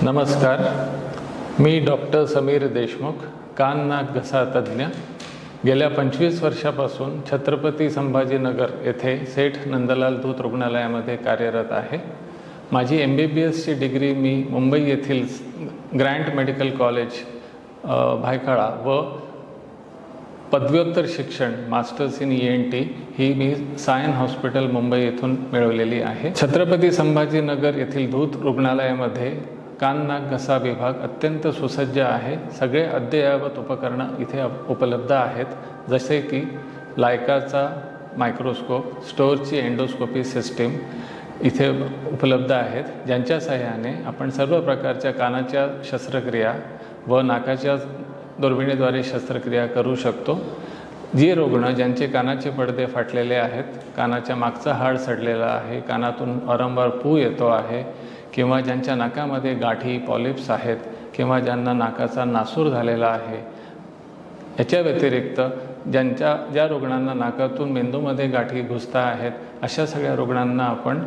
नमस्कार, मी डॉक्टर समीर देशमुख, कान नाक घसा तज्ज्ञ. गेल्या 25 वर्षापासून छत्रपती संभाजीनगर येथे सेठ नंदलाल धूत रुग्णालयामध्ये कार्यरत आहे. माझी MBBSची डिग्री मी मुंबई येथील ग्रँट मेडिकल कॉलेज भायखळा व पदव्युत्तर शिक्षण मास्टर्स इन ENT ही मी सायन हॉस्पिटल मुंबई येथून मिळवलेली आहे. छत्रपती संभाजीनगर येथील धूत रुग्णालयामध्ये कान नाक घसा विभाग अत्यंत सुसज्ज आहे. सगळे अद्ययावत उपकरणं इथे उपलब्ध आहेत, जसे की लायकाचा मायक्रोस्कोप, स्टोरची एंडोस्कोपी सिस्टीम इथे उपलब्ध आहेत, ज्यांच्या सहाय्याने आपण सर्व प्रकारच्या कानाच्या शस्त्रक्रिया व नाकाच्या दुर्बिणीद्वारे शस्त्रक्रिया करू शकतो. जे रुग्ण ज्यांचे कानाचे पडदे फाटलेले आहेत, कानाच्या मागचा हाड सडलेला आहे, कानातून वारंवार पू येतो आहे, किंवा ज्यांच्या नाकामध्ये गाठी पॉलिप्स आहेत, किंवा ज्यांना नाकाचा नासूर झालेला आहे, याच्या व्यतिरिक्त ज्या रुग्णांना नाकातून मेंदूमध्ये गाठी घुसता आहेत, अशा सगळ्या रुग्णांना आपण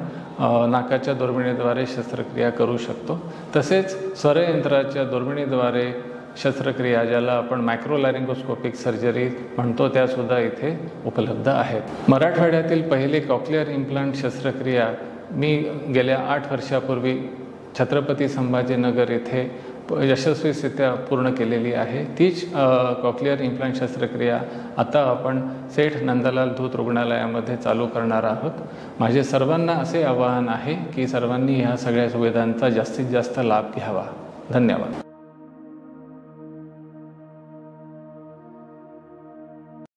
नाकाच्या दुर्बिणीद्वारे शस्त्रक्रिया करू शकतो. तसेच स्वरयंत्राच्या दुर्बिणीद्वारे शस्त्रक्रिया, ज्याला आपण मायक्रोलॅरिंगोस्कोपिक सर्जरी म्हणतो, त्यासुद्धा इथे उपलब्ध आहेत. मराठवाड्यातील पहिले कॉक्लिअर इम्प्लांट शस्त्रक्रिया मी गेल्या 8 वर्षापूर्वी छत्रपती संभाजीनगर येथे यशस्वीरित्या पूर्ण केलेली आहे. तीच कॉक्लिअर इम्प्लांट शस्त्रक्रिया आता आपण सेठ नंदलाल धूत रुग्णालयामध्ये चालू करणार आहोत. माझे सर्वांना असे आवाहन आहे की सर्वांनी ह्या सगळ्या सुविधांचा जास्तीत जास्त लाभ घ्यावा. धन्यवाद.